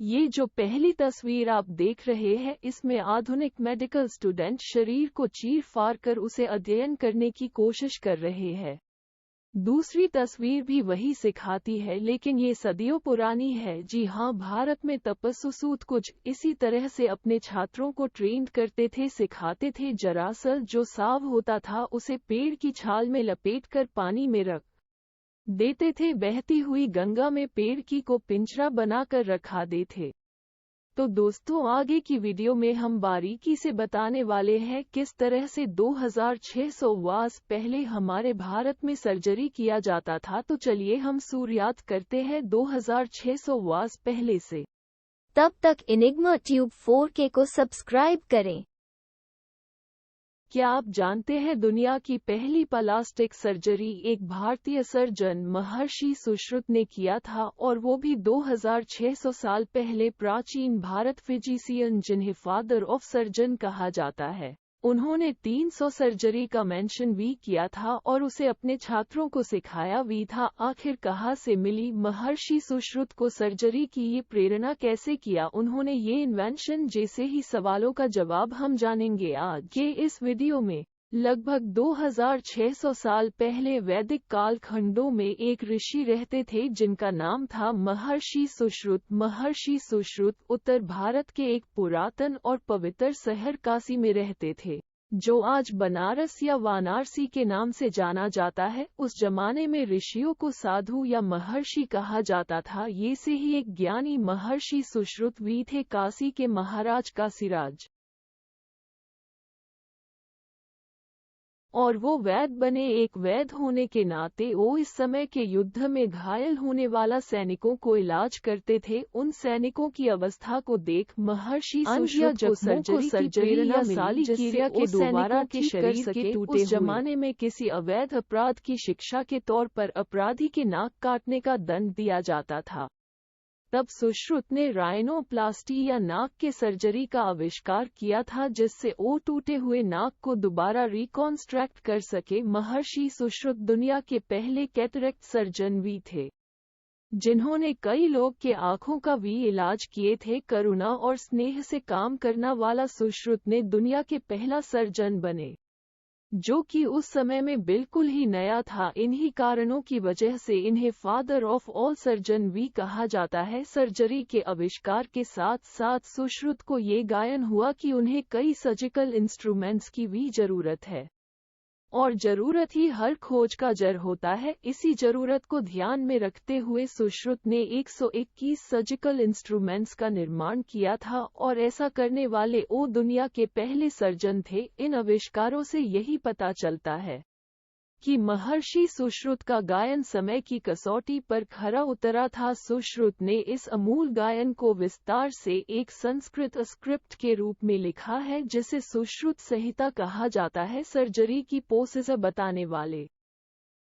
ये जो पहली तस्वीर आप देख रहे हैं, इसमें आधुनिक मेडिकल स्टूडेंट शरीर को चीर फाड़ कर उसे अध्ययन करने की कोशिश कर रहे हैं। दूसरी तस्वीर भी वही सिखाती है, लेकिन ये सदियों पुरानी है। जी हाँ, भारत में तपस्वी सूत कुछ इसी तरह से अपने छात्रों को ट्रेंड करते थे, सिखाते थे। दरअसल जो सांप होता था उसे पेड़ की छाल में लपेटकर पानी में रख देते थे। बहती हुई गंगा में पेड़ की को पिंजरा बनाकर रखा देते। तो दोस्तों, आगे की वीडियो में हम बारीकी से बताने वाले हैं किस तरह से 2600 वर्ष पहले हमारे भारत में सर्जरी किया जाता था। तो चलिए हम शुरुआत करते हैं 2600 वर्ष पहले से। तब तक इनिग्मा ट्यूब 4K को सब्सक्राइब करें। क्या आप जानते हैं दुनिया की पहली प्लास्टिक सर्जरी एक भारतीय सर्जन महर्षि सुश्रुत ने किया था, और वो भी 2600 साल पहले। प्राचीन भारत फिजिशियन जिन्हें फादर ऑफ सर्जन कहा जाता है, उन्होंने 300 सर्जरी का मेंशन भी किया था और उसे अपने छात्रों को सिखाया भी था। आखिर कहाँ से मिली महर्षि सुश्रुत को सर्जरी की ये प्रेरणा? कैसे किया उन्होंने ये इन्वेंशन? जैसे ही सवालों का जवाब हम जानेंगे आज के इस वीडियो में। लगभग 2600 साल पहले वैदिक कालखंडों में एक ऋषि रहते थे जिनका नाम था महर्षि सुश्रुत। महर्षि सुश्रुत उत्तर भारत के एक पुरातन और पवित्र शहर काशी में रहते थे, जो आज बनारस या वाराणसी के नाम से जाना जाता है। उस जमाने में ऋषियों को साधु या महर्षि कहा जाता था। ये से ही एक ज्ञानी महर्षि सुश्रुत भी थे, काशी के महाराज काशीराज, और वो वैद्य बने। एक वैद्य होने के नाते वो इस समय के युद्ध में घायल होने वाला सैनिकों को इलाज करते थे। उन सैनिकों की अवस्था को देख महर्षि सुश्रुत को सर्जरी या साली क्रिया के दोबारा के शरीर के टूटे। उस जमाने में किसी अवैध अपराध की शिक्षा के तौर पर अपराधी के नाक काटने का दंड दिया जाता था। तब सुश्रुत ने राइनोप्लास्टी या नाक के सर्जरी का आविष्कार किया था, जिससे वो टूटे हुए नाक को दोबारा रिकॉन्स्ट्रक्ट कर सके। महर्षि सुश्रुत दुनिया के पहले कैटरेक्ट सर्जन भी थे, जिन्होंने कई लोग के आंखों का भी इलाज किए थे। करुणा और स्नेह से काम करना वाला सुश्रुत ने दुनिया के पहला सर्जन बने, जो कि उस समय में बिल्कुल ही नया था। इन्हीं कारणों की वजह से इन्हें फादर ऑफ ऑल सर्जन भी कहा जाता है। सर्जरी के आविष्कार के साथ साथ सुश्रुत को ये ज्ञान हुआ कि उन्हें कई सर्जिकल इंस्ट्रूमेंट्स की भी जरूरत है, और जरूरत ही हर खोज का जड़ होता है। इसी जरूरत को ध्यान में रखते हुए सुश्रुत ने 121 सर्जिकल इंस्ट्रूमेंट्स का निर्माण किया था, और ऐसा करने वाले वो दुनिया के पहले सर्जन थे। इन आविष्कारों से यही पता चलता है कि महर्षि सुश्रुत का गायन समय की कसौटी पर खरा उतरा था। सुश्रुत ने इस अमूल गायन को विस्तार से एक संस्कृत स्क्रिप्ट के रूप में लिखा है, जिसे सुश्रुत संहिता कहा जाता है। सर्जरी की प्रोसेस बताने वाले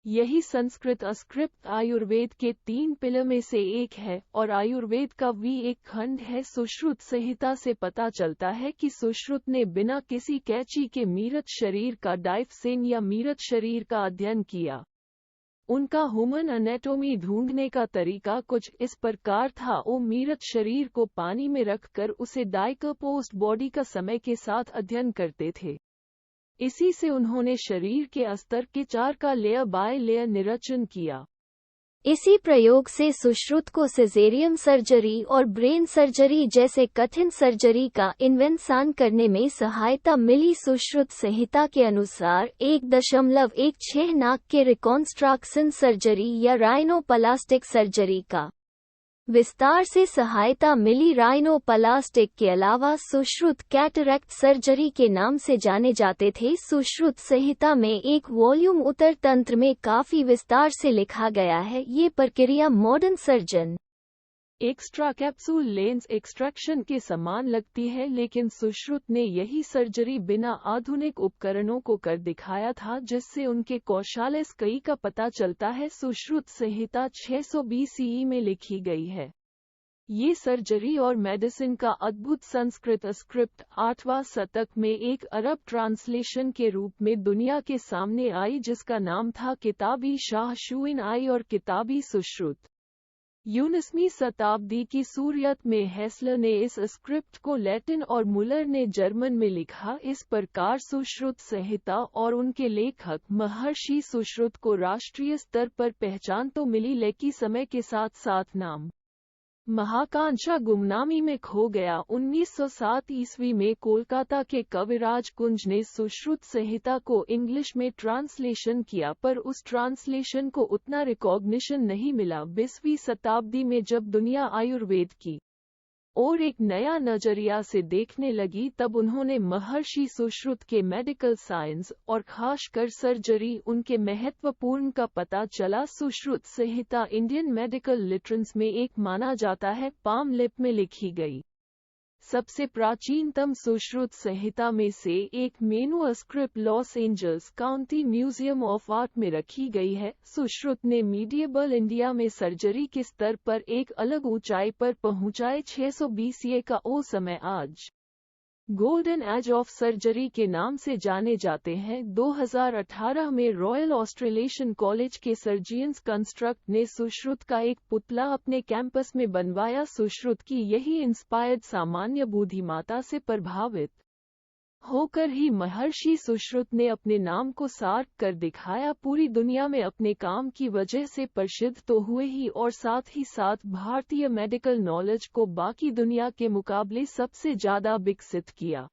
यही संस्कृत स्क्रिप्ट आयुर्वेद के 3 पिलर में से एक है, और आयुर्वेद का भी एक खंड है। सुश्रुत संहिता से पता चलता है कि सुश्रुत ने बिना किसी कैंची के मृत शरीर का डाइफसेन या मृत शरीर का अध्ययन किया। उनका ह्यूमन एनाटॉमी ढूंढने का तरीका कुछ इस प्रकार था। वो मृत शरीर को पानी में रखकर उसे डाइकम्पोज्ड बॉडी का समय के साथ अध्ययन करते थे। इसी से उन्होंने शरीर के अस्तर के 4 का लेयर बाय लेयर निरीक्षण किया। इसी प्रयोग से सुश्रुत को सिजेरियन सर्जरी और ब्रेन सर्जरी जैसे कठिन सर्जरी का इन्वेंशन करने में सहायता मिली। सुश्रुत संहिता के अनुसार 1.16 नाक के रिकॉन्स्ट्रक्शन सर्जरी या राइनोप्लास्टिक सर्जरी का विस्तार से सहायता मिली। राइनोप्लास्टिक के अलावा सुश्रुत कैटरेक्ट सर्जरी के नाम से जाने जाते थे। सुश्रुत संहिता में एक वॉल्यूम उत्तर तंत्र में काफी विस्तार से लिखा गया है। ये प्रक्रिया modern surgeon extra capsule lens extraction के समान लगती है, लेकिन सुश्रुत ने यही सर्जरी बिना आधुनिक उपकरणों को कर दिखाया था, जिससे उनके कौशल कई का पता चलता है। सुश्रुत संहिता 600 BCE में लिखी गई है। ये सर्जरी और मेडिसिन का अद्भुत संस्कृत स्क्रिप्ट 8वां शतक में एक अरब ट्रांसलेशन के रूप में दुनिया के सामने आई, जिसका नाम था किताबी शाह शुइन आई और किताबी सुश्रुत। 19वीं शताब्दी की शुरुआत में हेसलर ने इस स्क्रिप्ट को लैटिन और मुलर ने जर्मन में लिखा। इस प्रकार सुश्रुत संहिता और उनके लेखक महर्षि सुश्रुत को राष्ट्रीय स्तर पर पहचान तो मिली, लेकिन समय के साथ साथ नाम महाकांक्षा गुमनामी में खो गया। 1907 ईस्वी में कोलकाता के कविराज कुंज ने सुश्रुत संहिता को इंग्लिश में ट्रांसलेशन किया, पर उस ट्रांसलेशन को उतना रिकॉग्निशन नहीं मिला। 20वीं शताब्दी में जब दुनिया आयुर्वेद की और एक नया नजरिया से देखने लगी, तब उन्होंने महर्षि सुश्रुत के मेडिकल साइंस और खासकर सर्जरी उनके महत्वपूर्ण का पता चला। सुश्रुत संहिता इंडियन मेडिकल लिटरेचर में एक माना जाता है। पाम लिप में लिखी गई सबसे प्राचीनतम सुश्रुत संहिता में से एक manuscript Los Angeles county museum of art में रखी गई है। सुश्रुत ने मीडिएबल इंडिया में सर्जरी के स्तर पर एक अलग ऊंचाई पर पहुंचाए। 600 BCE का वो समय आज गोल्डन एज ऑफ सर्जरी के नाम से जाने जाते हैं। 2018 में रॉयल ऑस्ट्रेलियन कॉलेज के सर्जियंस कंस्ट्रक्ट ने सुश्रुत का एक पुतला अपने कैंपस में बनवाया। सुश्रुत की यही इंस्पायर्ड सामान्य बुद्धिमत्ता से प्रभावित होकर ही महर्षि सुश्रुत ने अपने नाम को सार्थ कर दिखाया। पूरी दुनिया में अपने काम की वजह से प्रसिद्ध तो हुए ही, और साथ ही साथ भारतीय मेडिकल नॉलेज को बाकी दुनिया के मुकाबले सबसे ज्यादा विकसित किया।